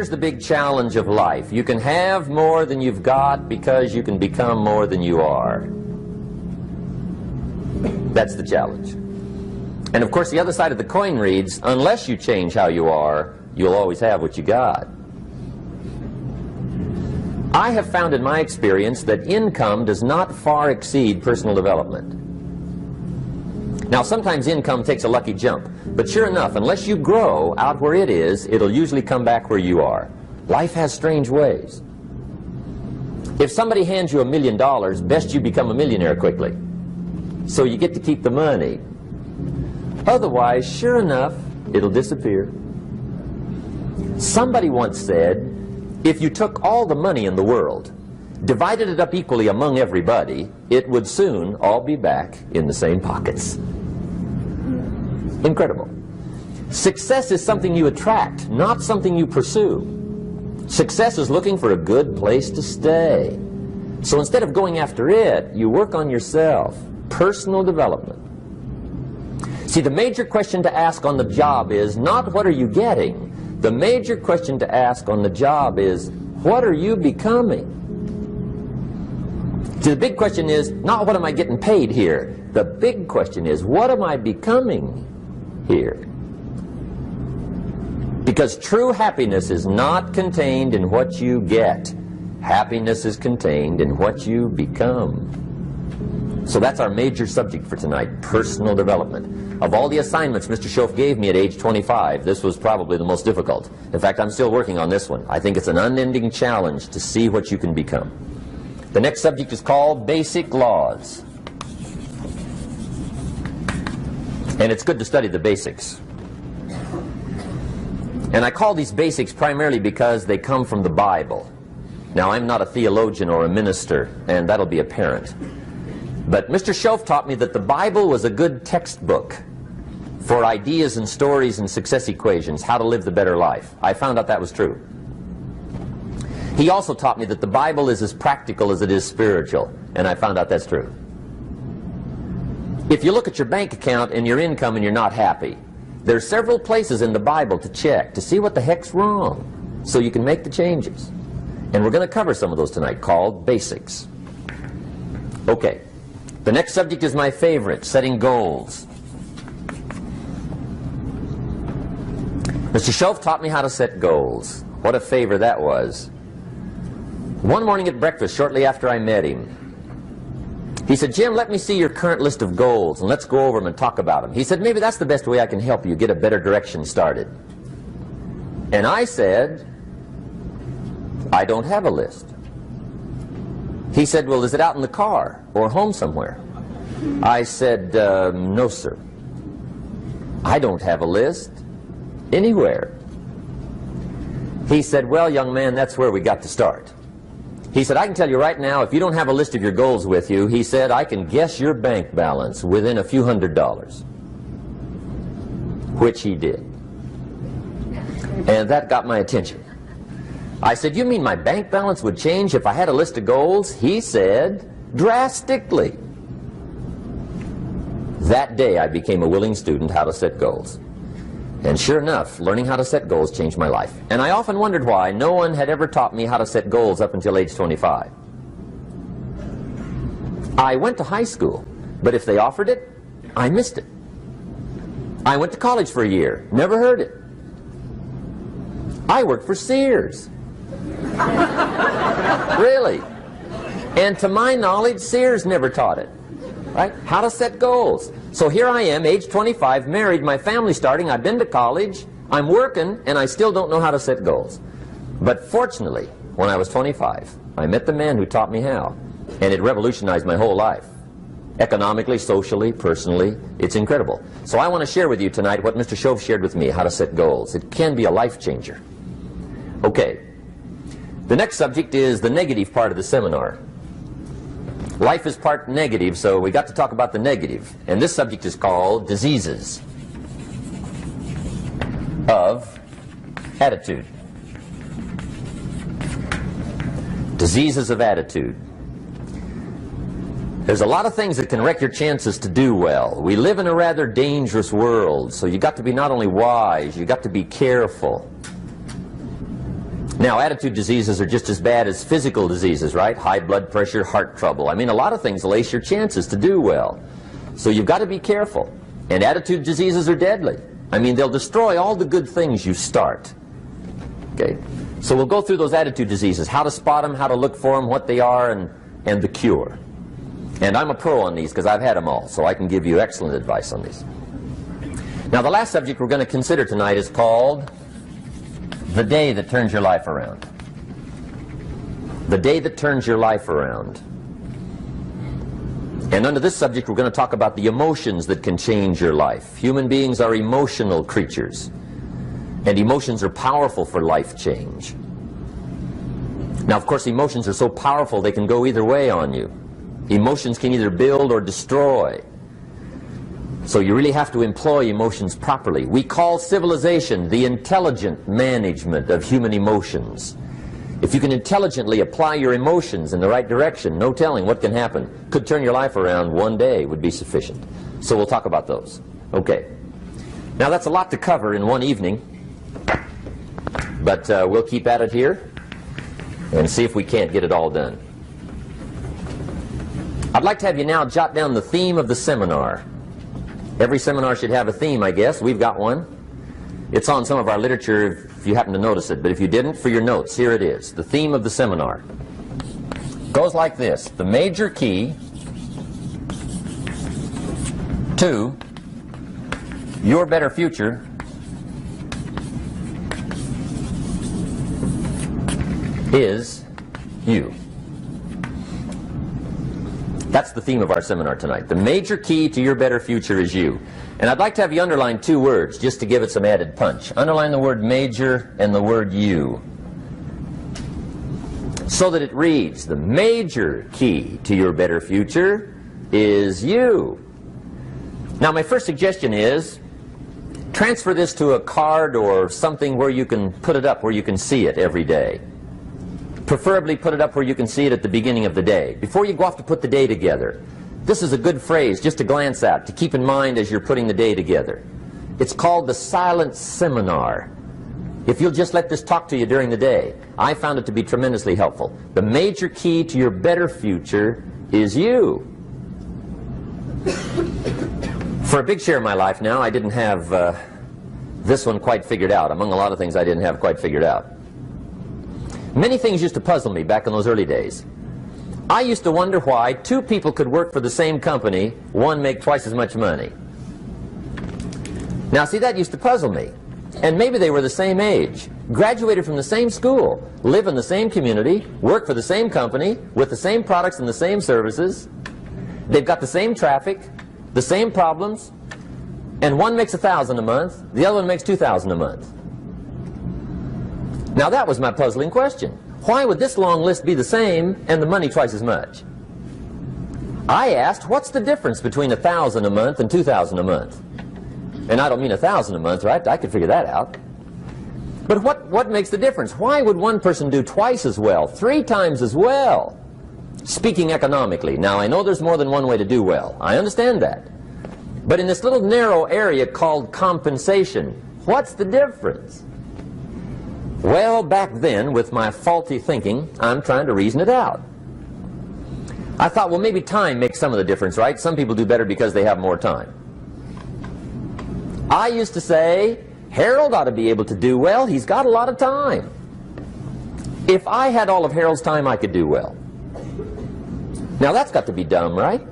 here's the big challenge of life. You can have more than you've got because you can become more than you are. That's the challenge. And of course the other side of the coin reads, unless you change how you are, you'll always have what you got. I have found in my experience that income does not far exceed personal development. Now sometimes income takes a lucky jump, but sure enough, unless you grow out where it is, it'll usually come back where you are. Life has strange ways. If somebody hands you $1 million, best you become a millionaire quickly, so you get to keep the money. Otherwise, sure enough, it'll disappear. Somebody once said, if you took all the money in the world, divided it up equally among everybody, it would soon all be back in the same pockets. Incredible. Success is something you attract, not something you pursue. Success is looking for a good place to stay. So instead of going after it, you work on yourself. Personal development. See, the major question to ask on the job is not what are you getting. The major question to ask on the job is what are you becoming? See, the big question is not what am I getting paid here. The big question is what am I becoming here? Because true happiness is not contained in what you get. Happiness is contained in what you become. So that's our major subject for tonight, personal development. Of all the assignments Mr. Schoaf gave me at age 25, this was probably the most difficult. In fact, I'm still working on this one. I think it's an unending challenge to see what you can become. The next subject is called Basic Laws. And it's good to study the basics. And I call these basics primarily because they come from the Bible. Now, I'm not a theologian or a minister, and that'll be apparent. But Mr. Schoaf taught me that the Bible was a good textbook for ideas and stories and success equations, how to live the better life. I found out that was true. He also taught me that the Bible is as practical as it is spiritual, and I found out that's true. If you look at your bank account and your income and you're not happy, there are several places in the Bible to check to see what the heck's wrong so you can make the changes. And we're going to cover some of those tonight, called basics. Okay. The next subject is my favorite, setting goals. Mr. Schoaf taught me how to set goals. What a favor that was. One morning at breakfast, shortly after I met him, he said, Jim, let me see your current list of goals, and let's go over them and talk about them. He said, maybe that's the best way I can help you get a better direction started. And I said, I don't have a list. He said, well, is it out in the car or home somewhere? I said, no, sir. I don't have a list anywhere. He said, well, young man, that's where we got to start. He said, I can tell you right now, if you don't have a list of your goals with you, he said, I can guess your bank balance within a few $100s. Which he did. And that got my attention. I said, you mean my bank balance would change if I had a list of goals? He said, drastically. That day I became a willing student how to set goals. And sure enough, learning how to set goals changed my life. And I often wondered why no one had ever taught me how to set goals up until age 25. I went to high school, but if they offered it, I missed it. I went to college for a year, never heard it. I worked for Sears. Really. And to my knowledge, Sears never taught it. Right? How to set goals. So here I am, age 25, married, my family's starting, I've been to college, I'm working, and I still don't know how to set goals. But fortunately, when I was 25, I met the man who taught me how, and it revolutionized my whole life. Economically, socially, personally, it's incredible. So I want to share with you tonight what Mr. Schoaf shared with me, how to set goals. It can be a life changer. Okay. The next subject is the negative part of the seminar. Life is part negative, so we got to talk about the negative. And this subject is called diseases of attitude. Diseases of attitude. There's a lot of things that can wreck your chances to do well. We live in a rather dangerous world, so you got to be not only wise, you got to be careful. Now, attitude diseases are just as bad as physical diseases, right? High blood pressure, heart trouble. I mean, a lot of things lace your chances to do well. So you've got to be careful. And attitude diseases are deadly. I mean, they'll destroy all the good things you start. Okay? So we'll go through those attitude diseases, how to spot them, how to look for them, what they are, and the cure. And I'm a pro on these because I've had them all, so I can give you excellent advice on these. Now, the last subject we're going to consider tonight is called the day that turns your life around. The day that turns your life around. And under this subject, we're going to talk about the emotions that can change your life. Human beings are emotional creatures, and emotions are powerful for life change. Now, of course, emotions are so powerful they can go either way on you. Emotions can either build or destroy. So you really have to employ emotions properly. We call civilization the intelligent management of human emotions. If you can intelligently apply your emotions in the right direction, no telling what can happen. Could turn your life around one day would be sufficient. So we'll talk about those. Okay. Now that's a lot to cover in one evening, but we'll keep at it here and see if we can't get it all done. I'd like to have you now jot down the theme of the seminar. Every seminar should have a theme, I guess. We've got one. It's on some of our literature if you happen to notice it, but if you didn't, for your notes, here it is. The theme of the seminar goes like this: the major key to your better future is you. That's the theme of our seminar tonight. The major key to your better future is you. And I'd like to have you underline two words just to give it some added punch. Underline the word major and the word you, so that it reads, the major key to your better future is you. Now, my first suggestion is transfer this to a card or something where you can put it up, where you can see it every day. Preferably put it up where you can see it at the beginning of the day, before you go off to put the day together. This is a good phrase just to glance at, to keep in mind as you're putting the day together. It's called the silent seminar. If you'll just let this talk to you during the day, I found it to be tremendously helpful. The major key to your better future is you. For a big share of my life now, I didn't have this one quite figured out. Among a lot of things I didn't have quite figured out. Many things used to puzzle me back in those early days. I used to wonder why two people could work for the same company, one make twice as much money. Now, see, that used to puzzle me. And maybe they were the same age, graduated from the same school, live in the same community, work for the same company, with the same products and the same services. They've got the same traffic, the same problems, and one makes $1,000 a month, the other one makes $2,000 a month. Now that was my puzzling question. Why would this long list be the same and the money twice as much? I asked, what's the difference between $1,000 a month and $2,000 a month? And I don't mean $1,000 a month, right? I could figure that out. But what makes the difference? Why would one person do twice as well, 3 times as well? Speaking economically. Now, I know there's more than one way to do well. I understand that. But in this little narrow area called compensation, what's the difference? Well, back then, with my faulty thinking, I'm trying to reason it out. I thought, well, maybe time makes some of the difference, right? Some people do better because they have more time. I used to say, Harold ought to be able to do well. He's got a lot of time. If I had all of Harold's time, I could do well. Now, that's got to be dumb, right?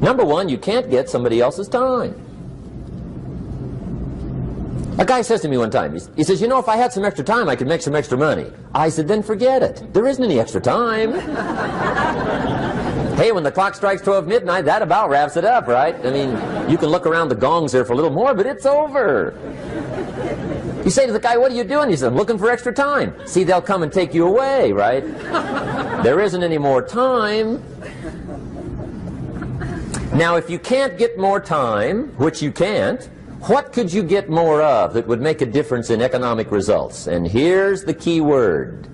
Number one, you can't get somebody else's time. A guy says to me one time, he says, you know, if I had some extra time, I could make some extra money. I said, then forget it. There isn't any extra time. Hey, when the clock strikes 12 midnight, that about wraps it up, right? I mean, you can look around the gongs there for a little more, but it's over. You say to the guy, what are you doing? He says, I'm looking for extra time. See, they'll come and take you away, right? There isn't any more time. Now, if you can't get more time, which you can't, what could you get more of that would make a difference in economic results? And here's the key word.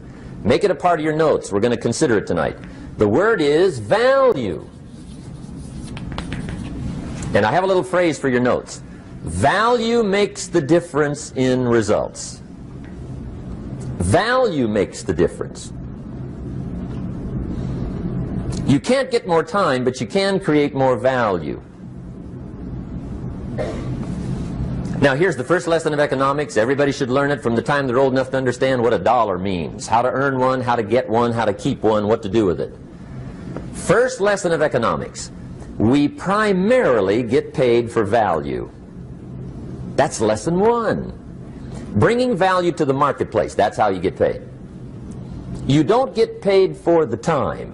Make it a part of your notes. We're going to consider it tonight. The word is value. And I have a little phrase for your notes. Value makes the difference in results. Value makes the difference. You can't get more time, but you can create more value. Now here's the first lesson of economics. Everybody should learn it from the time they're old enough to understand what a dollar means, how to earn one, how to get one, how to keep one, what to do with it. First lesson of economics. We primarily get paid for value. That's lesson one. Bringing value to the marketplace, that's how you get paid. You don't get paid for the time.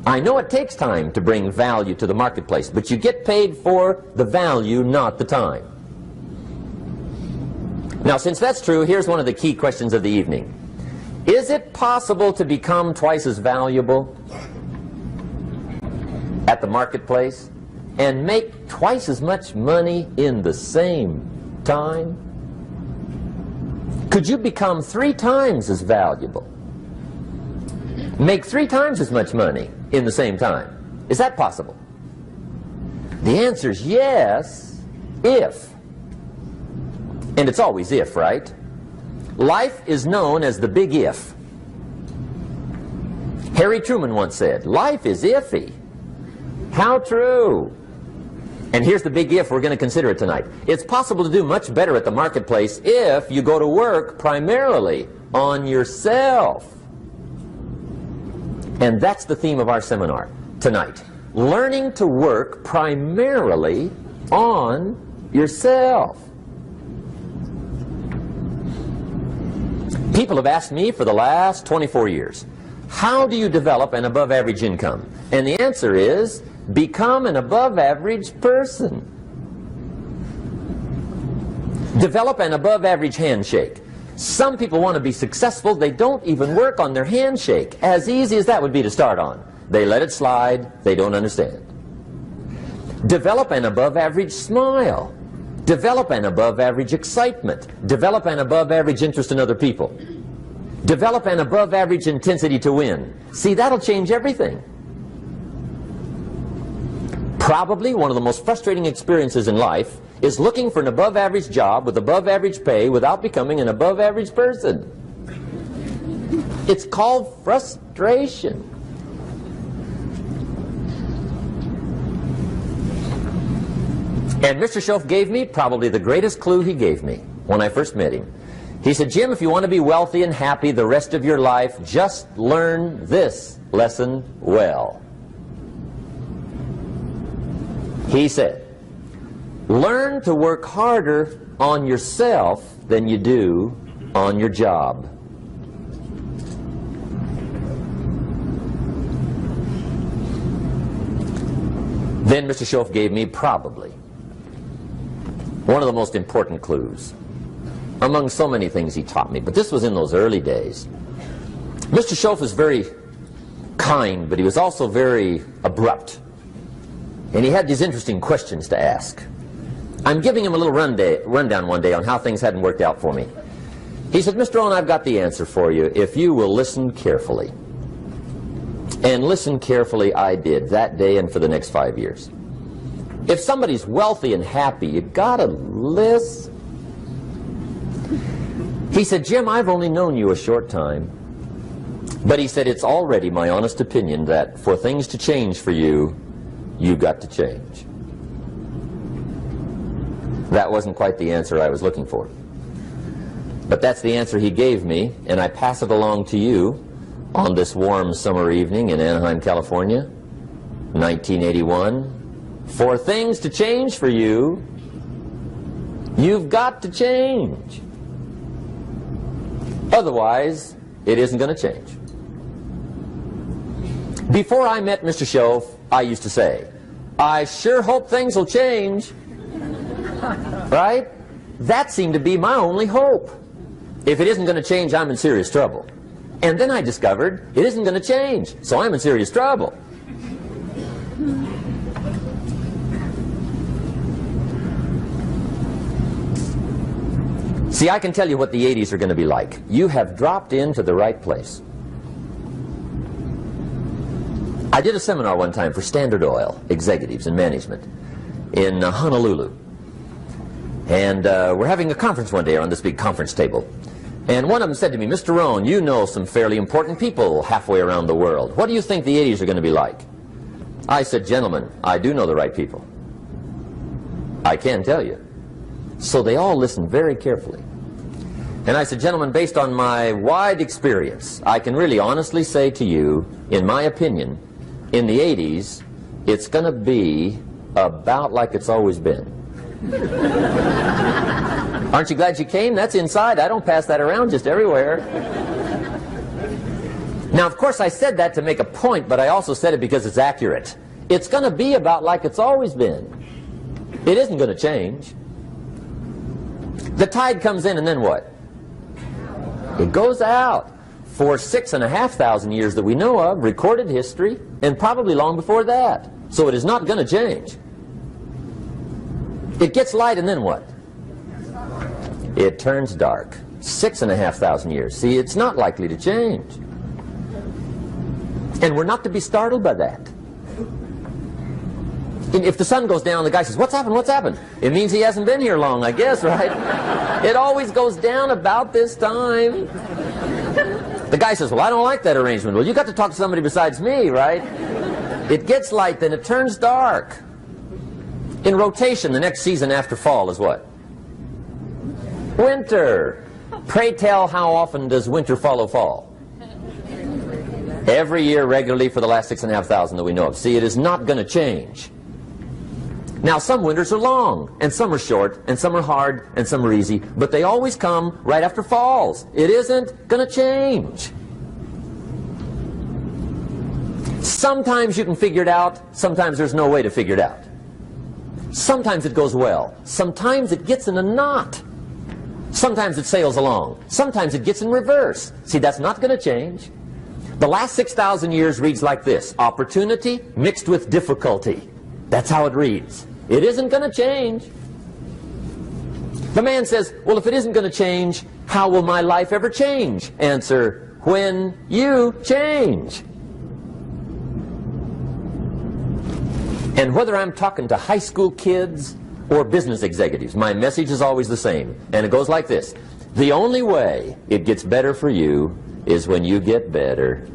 I know it takes time to bring value to the marketplace, but you get paid for the value, not the time. Now, since that's true, here's one of the key questions of the evening. Is it possible to become twice as valuable at the marketplace and make twice as much money in the same time? Could you become 3 times as valuable? Make 3 times as much money in the same time? Is that possible? The answer is yes, if. And it's always if, right? Life is known as the big if. Harry Truman once said, life is iffy. How true. And here's the big if we're going to consider it tonight. It's possible to do much better at the marketplace if you go to work primarily on yourself. And that's the theme of our seminar tonight. Learning to work primarily on yourself. People have asked me for the last 24 years, how do you develop an above-average income? And the answer is, become an above-average person. Develop an above-average handshake. Some people want to be successful, they don't even work on their handshake. As easy as that would be to start on. They let it slide, they don't understand. Develop an above-average smile. Develop an above-average excitement. Develop an above-average interest in other people. Develop an above-average intensity to win. See, that'll change everything. Probably one of the most frustrating experiences in life is looking for an above-average job with above-average pay without becoming an above-average person. It's called frustration. And Mr. Schoaf gave me probably the greatest clue he gave me when I first met him. He said, Jim, if you want to be wealthy and happy the rest of your life, just learn this lesson well. He said, learn to work harder on yourself than you do on your job. Then Mr. Schoaf gave me probably one of the most important clues among so many things he taught me, but this was in those early days. Mr. Schoaf was very kind, but he was also very abrupt. And he had these interesting questions to ask. I'm giving him a little rundown one day on how things hadn't worked out for me. He said, Mr. Rohn, I've got the answer for you if you will listen carefully. And listen carefully I did that day and for the next 5 years. If somebody's wealthy and happy, you gotta listen. He said, Jim, I've only known you a short time. But he said, it's already my honest opinion that for things to change for you, you've got to change. That wasn't quite the answer I was looking for. But that's the answer he gave me, and I pass it along to you on this warm summer evening in Anaheim, California, 1981. For things to change for you, you've got to change. Otherwise, it isn't going to change. Before I met Mr. Schoaf, I used to say, I sure hope things will change. Right? That seemed to be my only hope. If it isn't going to change, I'm in serious trouble. And then I discovered it isn't going to change, so I'm in serious trouble. See, I can tell you what the 80s are going to be like. You have dropped into the right place. I did a seminar one time for Standard Oil executives and management in Honolulu. And we're having a conference one day on this big conference table. And one of them said to me, Mr. Rohn, you know some fairly important people halfway around the world. What do you think the 80s are going to be like? I said, gentlemen, I do know the right people. I can tell you. So they all listened very carefully. And I said, gentlemen, based on my wide experience, I can really honestly say to you, in my opinion, in the 80s, it's going to be about like it's always been. Aren't you glad you came? That's inside. I don't pass that around just everywhere. Now, of course, I said that to make a point, but I also said it because it's accurate. It's going to be about like it's always been. It isn't going to change. The tide comes in, and then what? It goes out. For 6,500 years that we know of, recorded history, and probably long before that. So it is not going to change. It gets light, and then what? It turns dark. 6,500 years. See, it's not likely to change. And we're not to be startled by that. If the sun goes down, the guy says, what's happened, what's happened? It means he hasn't been here long, I guess, right? It always goes down about this time. The guy says, well, I don't like that arrangement. Well, you got to talk to somebody besides me, right? It gets light, then it turns dark. In rotation, the next season after fall is what? Winter. Pray tell, how often does winter follow fall? Every year regularly for the last 6,500 that we know of. See, it is not going to change. Now, some winters are long, and some are short, and some are hard, and some are easy, but they always come right after falls. It isn't going to change. Sometimes you can figure it out, sometimes there's no way to figure it out. Sometimes it goes well, sometimes it gets in a knot. Sometimes it sails along, sometimes it gets in reverse. See, that's not going to change. The last 6,000 years reads like this: opportunity mixed with difficulty. That's how it reads. It isn't going to change. The man says, well, if it isn't going to change, how will my life ever change? Answer, when you change. And whether I'm talking to high school kids or business executives, my message is always the same. And it goes like this: the only way it gets better for you is when you get better.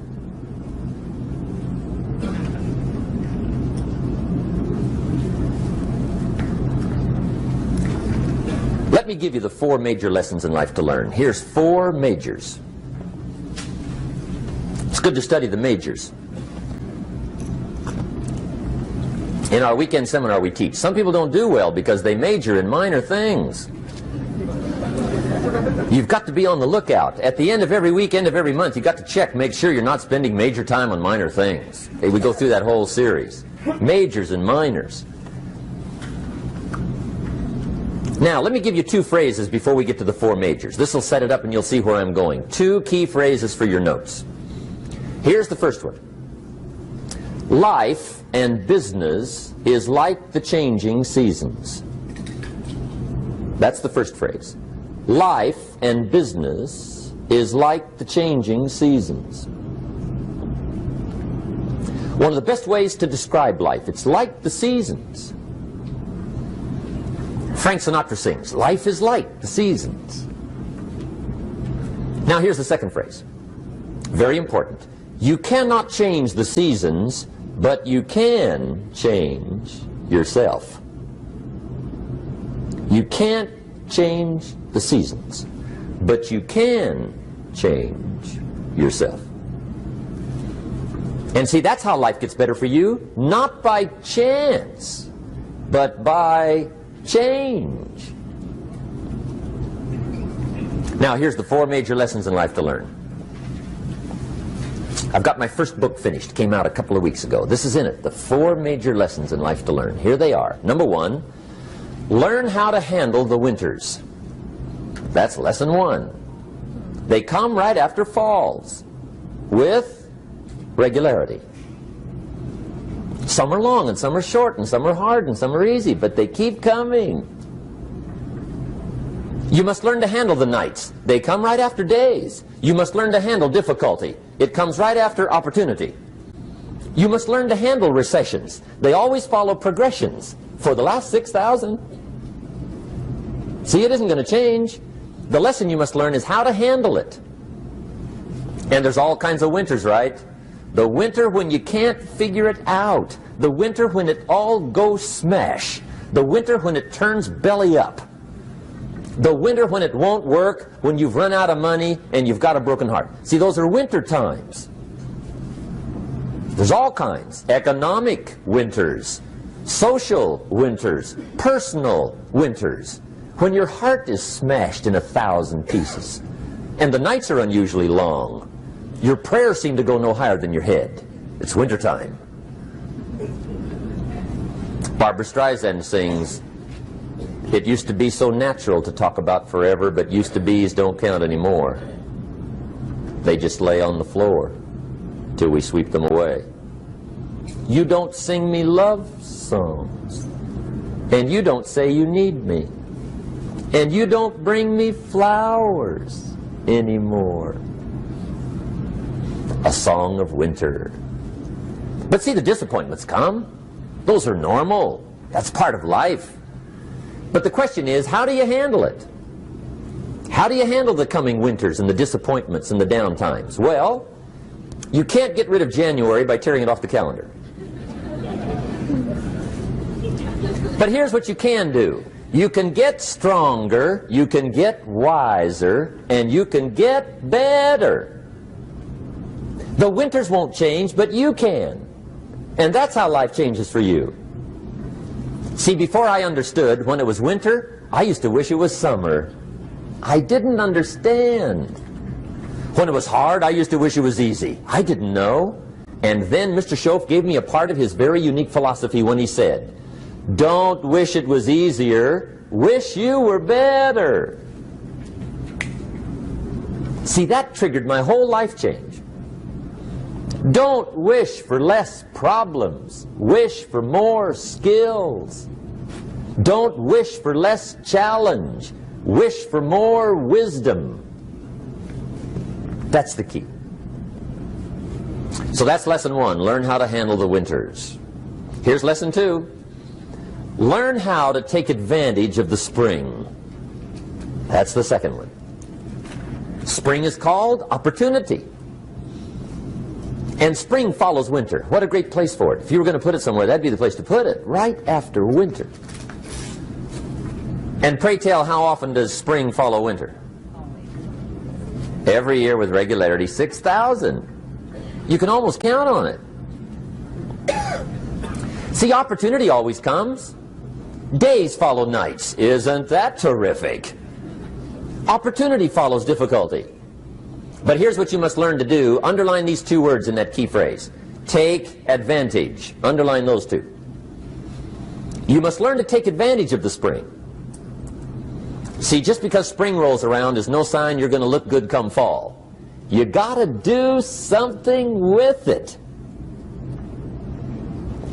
Let me give you the 4 major lessons in life to learn. Here's 4 majors. It's good to study the majors. In our weekend seminar we teach, some people don't do well because they major in minor things. You've got to be on the lookout. At the end of every week, end of every month, you've got to check, make sure you're not spending major time on minor things. We go through that whole series. Majors and minors. Now, let me give you 2 phrases before we get to the 4 majors. This will set it up and you'll see where I'm going. 2 key phrases for your notes. Here's the first one. Life and business is like the changing seasons. That's the first phrase. Life and business is like the changing seasons. One of the best ways to describe life, it's like the seasons. Frank Sinatra sings, life is like the seasons. Now here's the second phrase. Very important. You cannot change the seasons, but you can change yourself. You can't change the seasons, but you can change yourself. And see, that's how life gets better for you, not by chance, but by change. Now, here's the 4 major lessons in life to learn. I've got my first book finished, came out a couple of weeks ago. This is in it, the 4 major lessons in life to learn. Here they are. Number 1, learn how to handle the winters. That's lesson 1. They come right after falls, with regularity. Some are long, and some are short, and some are hard, and some are easy, but they keep coming. You must learn to handle the nights. They come right after days. You must learn to handle difficulty. It comes right after opportunity. You must learn to handle recessions. They always follow progressions. For the last 6,000. See, it isn't going to change. The lesson you must learn is how to handle it. And there's all kinds of winters, right? The winter when you can't figure it out. The winter when it all goes smash. The winter when it turns belly up. The winter when it won't work, when you've run out of money and you've got a broken heart. See, those are winter times. There's all kinds. Economic winters, social winters, personal winters. When your heart is smashed in 1,000 pieces and the nights are unusually long, your prayers seem to go no higher than your head. It's wintertime. Barbra Streisand sings, "It used to be so natural to talk about forever, but used to be's don't count anymore. They just lay on the floor till we sweep them away. You don't sing me love songs, and you don't say you need me, and you don't bring me flowers anymore." A song of winter. But see, the disappointments come. Those are normal. That's part of life. But the question is, how do you handle it? How do you handle the coming winters and the disappointments and the down times? Well, you can't get rid of January by tearing it off the calendar. But here's what you can do. You can get stronger, you can get wiser, and you can get better. The winters won't change, but you can. And that's how life changes for you. See, before I understood, when it was winter, I used to wish it was summer. I didn't understand. When it was hard, I used to wish it was easy. I didn't know. And then Mr. Schoaf gave me a part of his very unique philosophy when he said, "Don't wish it was easier, wish you were better." See, that triggered my whole life change. Don't wish for less problems, wish for more skills. Don't wish for less challenge, wish for more wisdom. That's the key. So that's lesson one, learn how to handle the winters. Here's lesson two, learn how to take advantage of the spring. That's the second one. Spring is called opportunity. And spring follows winter. What a great place for it. If you were going to put it somewhere, that'd be the place to put it, right after winter. And pray tell, how often does spring follow winter? Every year with regularity, 6,000. You can almost count on it. See, opportunity always comes. Days follow nights. Isn't that terrific? Opportunity follows difficulty. But here's what you must learn to do. Underline these two words in that key phrase. Take advantage. Underline those two. You must learn to take advantage of the spring. See, just because spring rolls around is no sign you're going to look good come fall. You got to do something with it.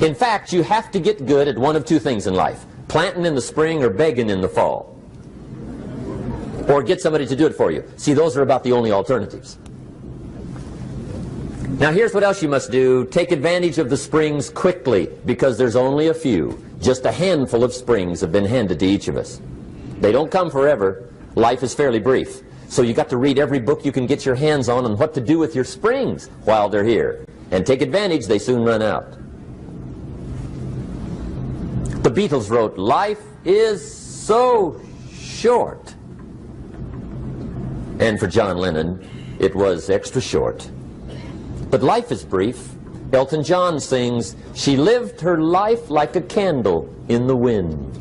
In fact, you have to get good at one of two things in life. Planting in the spring or begging in the fall. Or get somebody to do it for you. See, those are about the only alternatives. Now here's what else you must do. Take advantage of the springs quickly, because there's only a few. Just a handful of springs have been handed to each of us. They don't come forever. Life is fairly brief. So you got to read every book you can get your hands on what to do with your springs while they're here. And take advantage, they soon run out. The Beatles wrote, "Life is so short." And for John Lennon, it was extra short. But life is brief. Elton John sings, "She lived her life like a candle in the wind."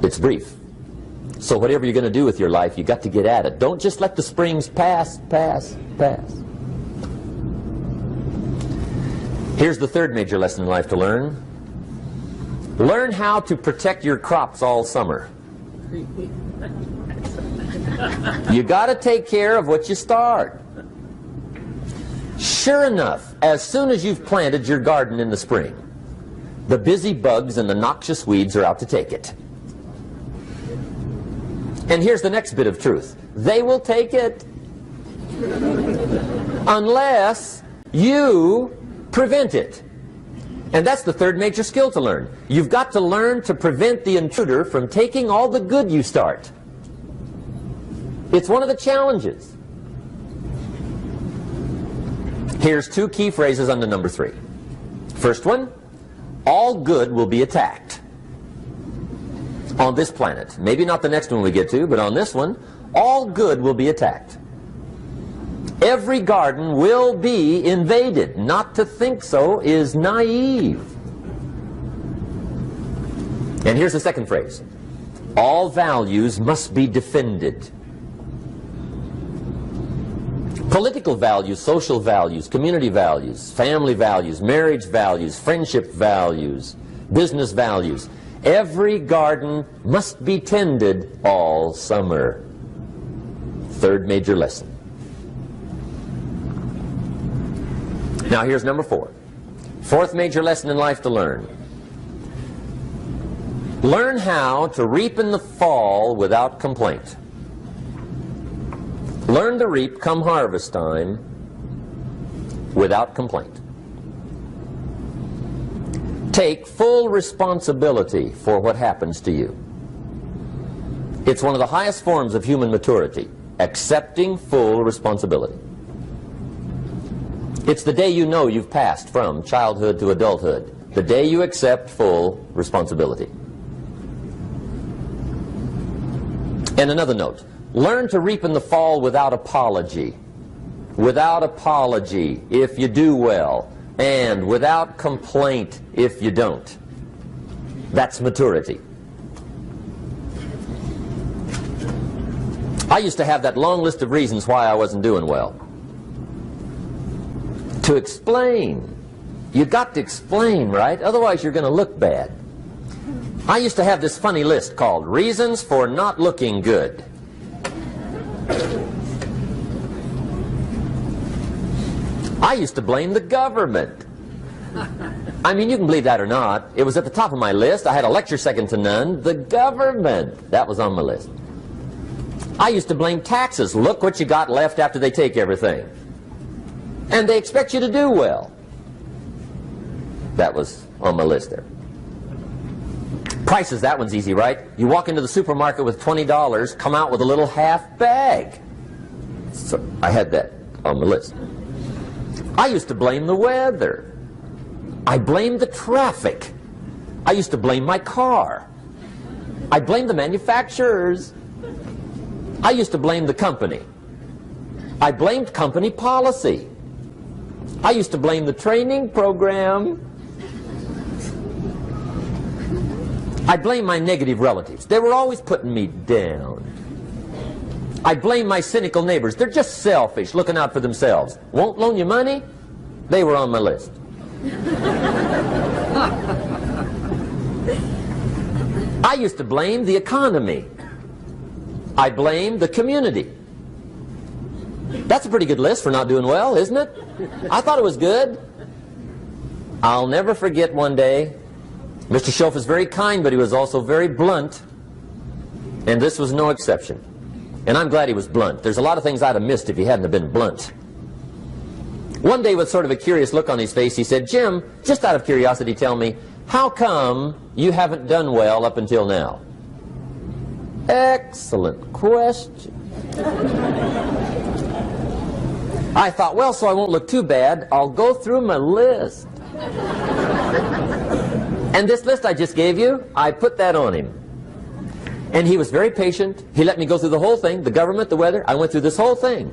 It's brief. So whatever you're going to do with your life, you got to get at it. Don't just let the springs pass. Here's the third major lesson in life to learn. Learn how to protect your crops all summer. You got to take care of what you start. Sure enough, as soon as you've planted your garden in the spring, the busy bugs and the noxious weeds are out to take it. And here's the next bit of truth. They will take it unless you prevent it. And that's the third major skill to learn. You've got to learn to prevent the intruder from taking all the good you start. It's one of the challenges. Here's two key phrases under number 3. First one, all good will be attacked on this planet. Maybe not the next one we get to, but on this one, all good will be attacked. Every garden will be invaded. Not to think so is naive. And here's the second phrase. All values must be defended. Political values, social values, community values, family values, marriage values, friendship values, business values. Every garden must be tended all summer. Third major lesson. Now here's number 4. Fourth major lesson in life to learn. Learn how to reap in the fall without complaint. Learn to reap come harvest time without complaint. Take full responsibility for what happens to you. It's one of the highest forms of human maturity, accepting full responsibility. It's the day you know you've passed from childhood to adulthood, the day you accept full responsibility. And another note, learn to reap in the fall without apology. Without apology if you do well, and without complaint if you don't. That's maturity. I used to have that long list of reasons why I wasn't doing well. To explain. You got to explain, right? Otherwise you're going to look bad. I used to have this funny list called Reasons for Not Looking Good. I used to blame the government. I mean, you can believe that or not. It was at the top of my list. I had a lecture second to none. The government. That was on my list. I used to blame taxes. Look what you got left after they take everything. And they expect you to do well. That was on my list there. Prices, that one's easy, right? You walk into the supermarket with $20, come out with a little half bag. So I had that on my list. I used to blame the weather. I blamed the traffic. I used to blame my car. I blamed the manufacturers. I used to blame the company. I blamed company policy. I used to blame the training program. I blame my negative relatives. They were always putting me down. I blame my cynical neighbors. They're just selfish, looking out for themselves. Won't loan you money? They were on my list. I used to blame the economy. I blamed the community. That's a pretty good list for not doing well, isn't it? I thought it was good. I'll never forget one day, Mr. Shelf was very kind, but he was also very blunt, and this was no exception. And I'm glad he was blunt. There's a lot of things I'd have missed if he hadn't have been blunt. One day, with sort of a curious look on his face, he said, "Jim, just out of curiosity, tell me, how come you haven't done well up until now?" Excellent question. I thought, well, so I won't look too bad, I'll go through my list. And this list I just gave you, I put that on him. And he was very patient. He let me go through the whole thing, the government, the weather. I went through this whole thing.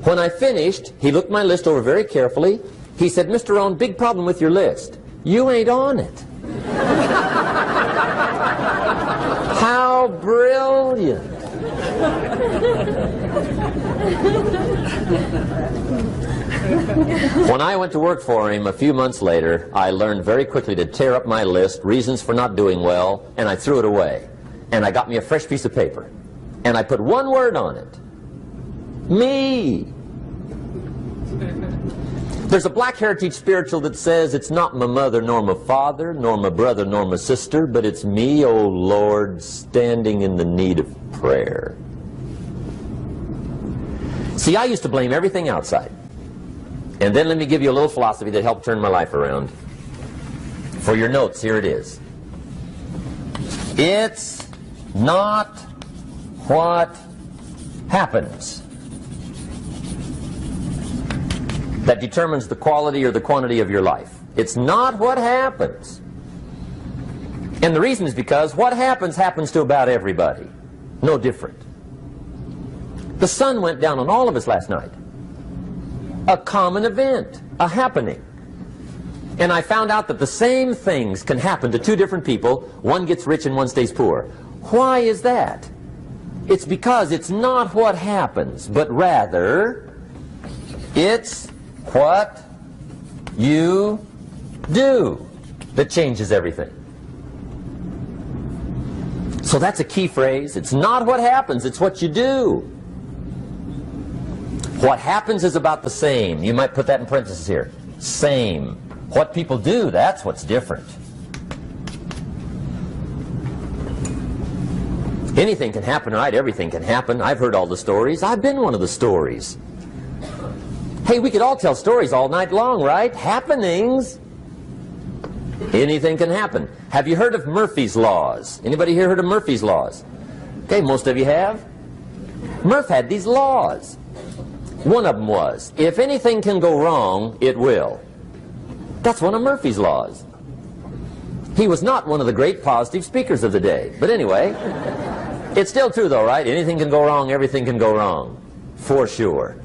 When I finished, he looked my list over very carefully. He said, "Mr. Rohn, big problem with your list. You ain't on it." How brilliant. When I went to work for him a few months later, I learned very quickly to tear up my list, reasons for not doing well, and I threw it away. And I got me a fresh piece of paper. And I put one word on it. Me. There's a Black Heritage spiritual that says, "It's not my mother nor my father, nor my brother nor my sister, but it's me, oh Lord, standing in the need of prayer." See, I used to blame everything outside. And then let me give you a little philosophy that helped turn my life around. For your notes, here it is. It's not what happens that determines the quality or the quantity of your life. It's not what happens. And the reason is because what happens happens to about everybody. No different. The sun went down on all of us last night. A common event, a happening. And I found out that the same things can happen to two different people. One gets rich and one stays poor. Why is that? It's because it's not what happens, but rather it's what you do that changes everything. So that's a key phrase. It's not what happens, it's what you do. What happens is about the same. You might put that in parentheses here. Same. What people do, that's what's different. Anything can happen, right? Everything can happen. I've heard all the stories. I've been one of the stories. Hey, we could all tell stories all night long, right? Happenings. Anything can happen. Have you heard of Murphy's Laws? Anybody here heard of Murphy's Laws? Okay, most of you have. Murph had these laws. One of them was, if anything can go wrong, it will. That's one of Murphy's Laws. He was not one of the great positive speakers of the day. But anyway, it's still true though, right? Anything can go wrong, everything can go wrong. For sure.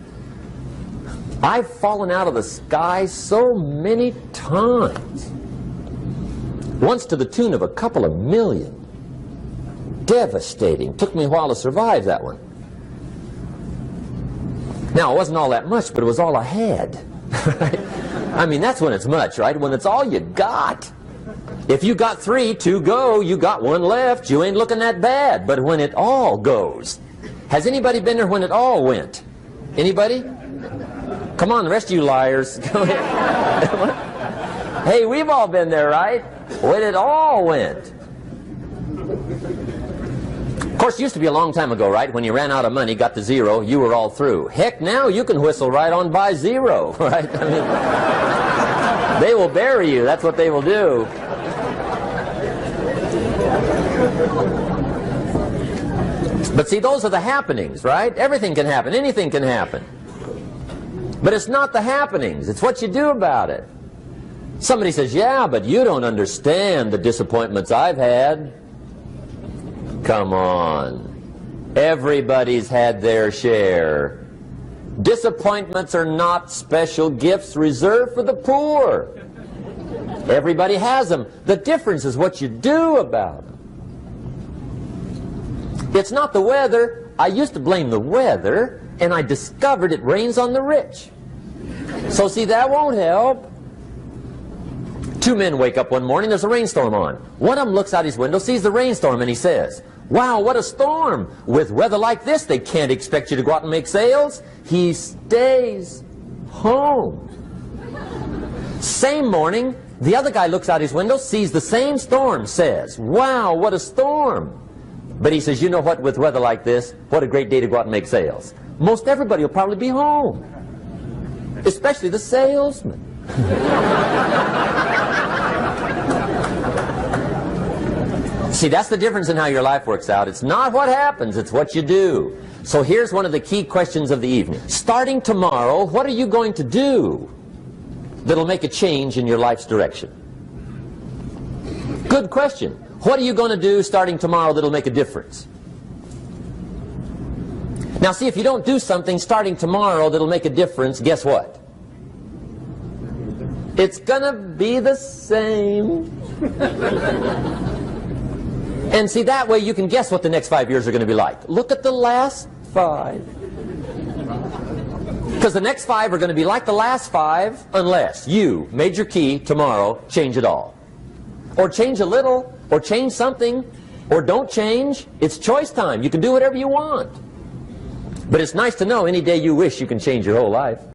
I've fallen out of the sky so many times. Once to the tune of a couple of million. Devastating. Took me a while to survive that one. Now, it wasn't all that much, but it was all I had. I mean, that's when it's much, right? When it's all you got. If you got 3, 2 go, you got 1 left, you ain't looking that bad. But when it all goes. Has anybody been there when it all went? Anybody? Come on, the rest of you liars. Go ahead. Hey, we've all been there, right? When it all went. Of course, it used to be a long time ago, right? When you ran out of money, got to 0, you were all through. Heck, now you can whistle right on by 0, right? I mean, they will bury you. That's what they will do. But see, those are the happenings, right? Everything can happen. Anything can happen. But it's not the happenings. It's what you do about it. Somebody says, yeah, but you don't understand the disappointments I've had. Come on. Everybody's had their share. Disappointments are not special gifts reserved for the poor. Everybody has them. The difference is what you do about them. It's not the weather. I used to blame the weather, and I discovered it rains on the rich. So see, that won't help. 2 men wake up one morning, there's a rainstorm on. One of them looks out his window, sees the rainstorm, and he says, wow, what a storm. With weather like this, they can't expect you to go out and make sales. He stays home. Same morning, the other guy looks out his window, sees the same storm, says, wow, what a storm. But he says, you know what, with weather like this, what a great day to go out and make sales. Most everybody will probably be home. Especially the salesman. See, that's the difference in how your life works out. It's not what happens, it's what you do. So here's one of the key questions of the evening. Starting tomorrow, what are you going to do that'll make a change in your life's direction? Good question. What are you going to do starting tomorrow that'll make a difference? Now see, if you don't do something starting tomorrow that'll make a difference, guess what? It's gonna be the same. And see, that way you can guess what the next 5 years are going to be like. Look at the last 5. Because the next 5 are going to be like the last 5 unless you, major key, tomorrow, change it all. Or change a little, or change something, or don't change. It's choice time. You can do whatever you want. But it's nice to know any day you wish you can change your whole life.